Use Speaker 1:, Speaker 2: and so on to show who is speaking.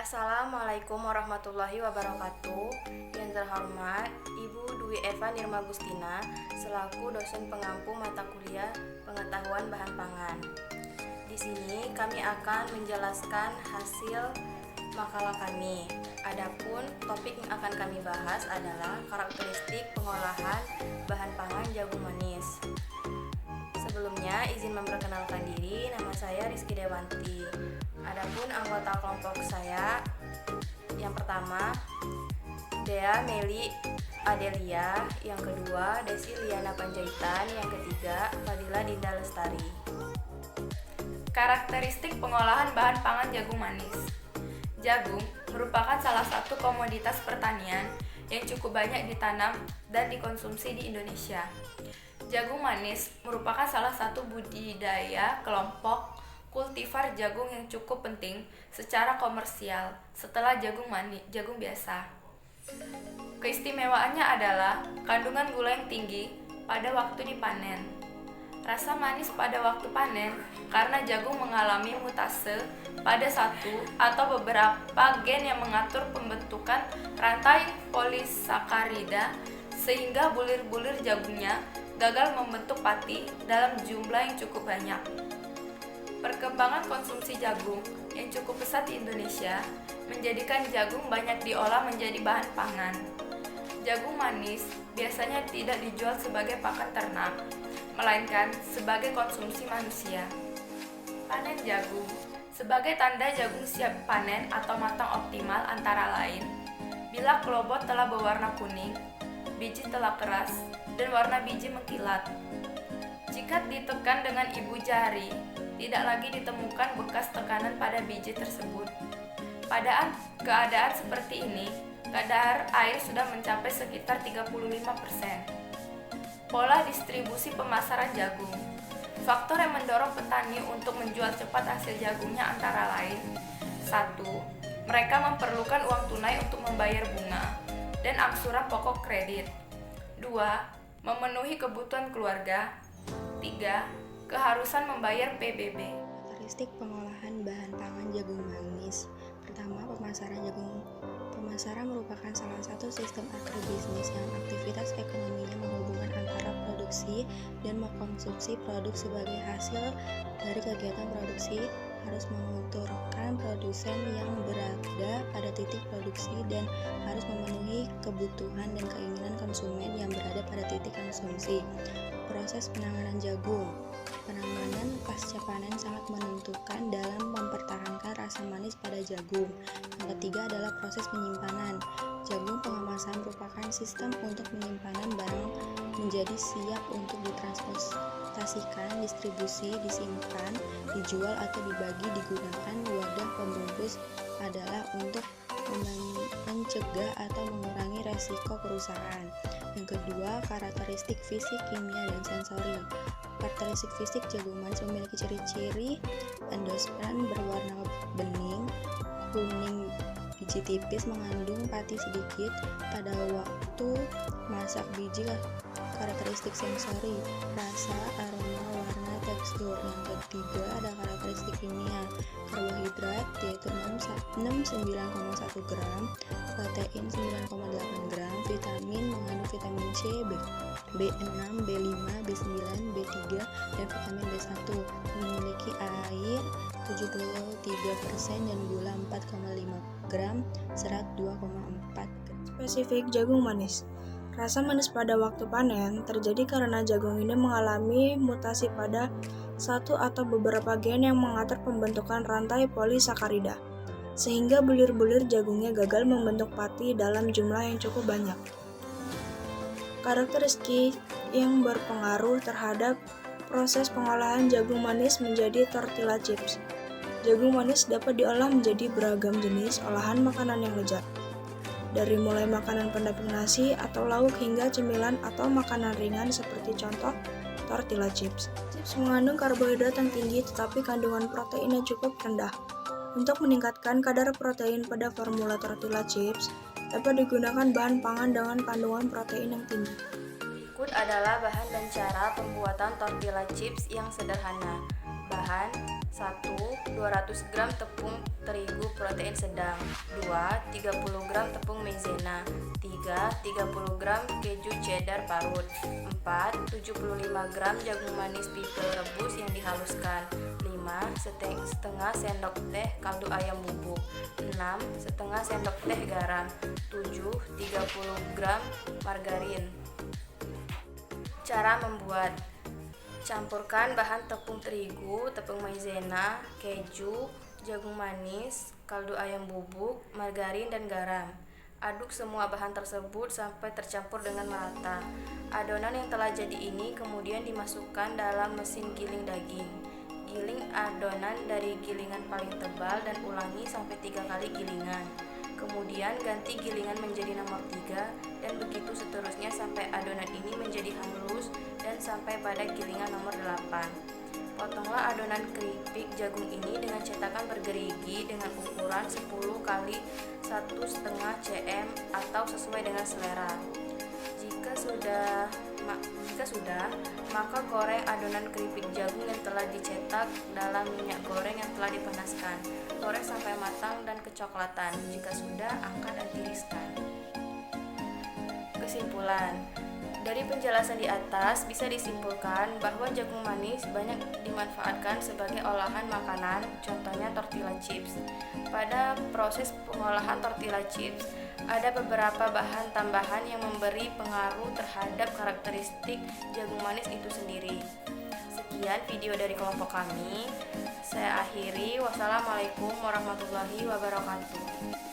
Speaker 1: Assalamualaikum warahmatullahi wabarakatuh. Yang terhormat Ibu Dwi Eva Nirma Gustina selaku dosen pengampu mata kuliah Pengetahuan Bahan Pangan. Di sini kami akan menjelaskan hasil makalah kami. Adapun topik yang akan kami bahas adalah karakteristik pengolahan bahan pangan jagung manis. Sebelumnya izin memperkenalkan diri, nama saya Rizky Dewanti. Adapun anggota kelompok saya, yang pertama Dea Meli Adelia, yang kedua Desi Liana Panjaitan, yang ketiga Fadila Dinda Lestari.
Speaker 2: Karakteristik pengolahan bahan pangan jagung manis. Jagung merupakan salah satu komoditas pertanian yang cukup banyak ditanam dan dikonsumsi di Indonesia. Jagung manis merupakan salah satu budidaya kelompok kultivar jagung yang cukup penting secara komersial setelah jagung biasa. Keistimewaannya adalah kandungan gula yang tinggi pada waktu dipanen. Rasa manis pada waktu panen karena jagung mengalami mutase pada satu atau beberapa gen yang mengatur pembentukan rantai polisakarida sehingga bulir-bulir jagungnya gagal membentuk pati dalam jumlah yang cukup banyak. Perkembangan konsumsi jagung yang cukup pesat di Indonesia menjadikan jagung banyak diolah menjadi bahan pangan. Jagung manis biasanya tidak dijual sebagai pakan ternak, melainkan sebagai konsumsi manusia. Panen jagung sebagai tanda jagung siap panen atau matang optimal antara lain bila kelobot telah berwarna kuning, biji telah keras, dan warna biji mengkilat. Jika ditekan dengan ibu jari, tidak lagi ditemukan bekas tekanan pada biji tersebut. Pada keadaan seperti ini, kadar air sudah mencapai sekitar 35%. Pola distribusi pemasaran jagung. Faktor yang mendorong petani untuk menjual cepat hasil jagungnya antara lain: 1. Mereka memerlukan uang tunai untuk membayar bunga dan angsuran pokok kredit. 2. Memenuhi kebutuhan keluarga. 3. Keharusan membayar PBB.
Speaker 3: Karakteristik pengolahan bahan pangan jagung manis. Pertama, pemasaran jagung. Pemasaran merupakan salah satu sistem agribisnis yang aktivitas ekonominya menghubungkan antara produksi dan mengkonsumsi produk sebagai hasil dari kegiatan produksi harus menguturkan produsen yang berada pada titik produksi dan harus memenuhi kebutuhan dan keinginan konsumen yang berada pada titik konsumsi. Proses penanganan jagung. Penanganan pasca panen sangat menentukan dalam mempertahankan rasa manis pada jagung. Yang ketiga adalah proses penyimpanan. Jagung pengemasan merupakan sistem untuk penyimpanan barang menjadi siap untuk ditransportasikan, distribusi, disimpan, dijual atau dibagi. Digunakan wadah pembungkus adalah untuk mencegah atau mengurangi resiko kerusakan. Yang kedua, karakteristik fisik, kimia, dan sensori. Karakteristik fisik jagung manis memiliki ciri-ciri endosperm berwarna bening, kuning, biji tipis, mengandung pati sedikit pada waktu masak. Biji. Karakteristik sensori, rasa, aroma, warna, tekstur. Yang ketiga ada karakteristik kimia. Karbohidrat yaitu 69,1 gram, protein 9,8 gram, vitamin mengandung vitamin C, B6, B5, B9, B3, dan vitamin B1. Memiliki air 73% dan gula 4,5 gram, serat 2,4 gram.
Speaker 4: Spesifik jagung manis. Rasa manis pada waktu panen terjadi karena jagung ini mengalami mutasi pada satu atau beberapa gen yang mengatur pembentukan rantai polisakarida, sehingga bulir-bulir jagungnya gagal membentuk pati dalam jumlah yang cukup banyak. Karakteristik yang berpengaruh terhadap proses pengolahan jagung manis menjadi tortilla chips. Jagung manis dapat diolah menjadi beragam jenis olahan makanan yang lezat, dari mulai makanan pendamping nasi atau lauk hingga cemilan atau makanan ringan seperti contoh tortilla chips. Chips mengandung karbohidrat yang tinggi tetapi kandungan proteinnya cukup rendah. Untuk meningkatkan kadar protein pada formula tortilla chips, dapat digunakan bahan pangan dengan kandungan protein yang tinggi.
Speaker 1: Berikut adalah bahan dan cara pembuatan tortilla chips yang sederhana. Bahan: 1. 200 gram tepung terigu protein sedang. 2. 30 gram tepung maizena. 3. 30 gram keju cheddar parut. 4. 75 gram jagung manis pipih rebus yang dihaluskan. 5. Setengah sendok teh kaldu ayam bubuk. 6. Setengah sendok teh garam. 7. 30 gram margarin. Cara membuat: campurkan bahan tepung terigu, tepung maizena, keju, jagung manis, kaldu ayam bubuk, margarin, dan garam. Aduk semua bahan tersebut sampai tercampur dengan merata. Adonan yang telah jadi ini kemudian dimasukkan dalam mesin giling daging. Giling adonan dari gilingan paling tebal dan ulangi sampai 3 kali gilingan. Kemudian ganti gilingan menjadi nomor 3 dan begitu seterusnya sampai adonan ini menjadi halus dan sampai pada gilingan nomor 8. Potonglah adonan keripik jagung ini dengan cetakan bergerigi dengan ukuran 10 kali 1,5 cm atau sesuai dengan selera. Jika sudah, maka goreng adonan keripik jagung yang telah dicetak dalam minyak goreng yang telah dipanaskan. Goreng sampai matang dan kecoklatan. Jika sudah, angkat dan tiriskan. Kesimpulan: dari penjelasan di atas bisa disimpulkan bahwa jagung manis banyak dimanfaatkan sebagai olahan makanan, contohnya tortilla chips. Pada proses pengolahan tortilla chips, ada beberapa bahan tambahan yang memberi pengaruh terhadap karakteristik jagung manis itu sendiri. Sekian video dari kelompok kami. Saya akhiri. Wassalamualaikum warahmatullahi wabarakatuh.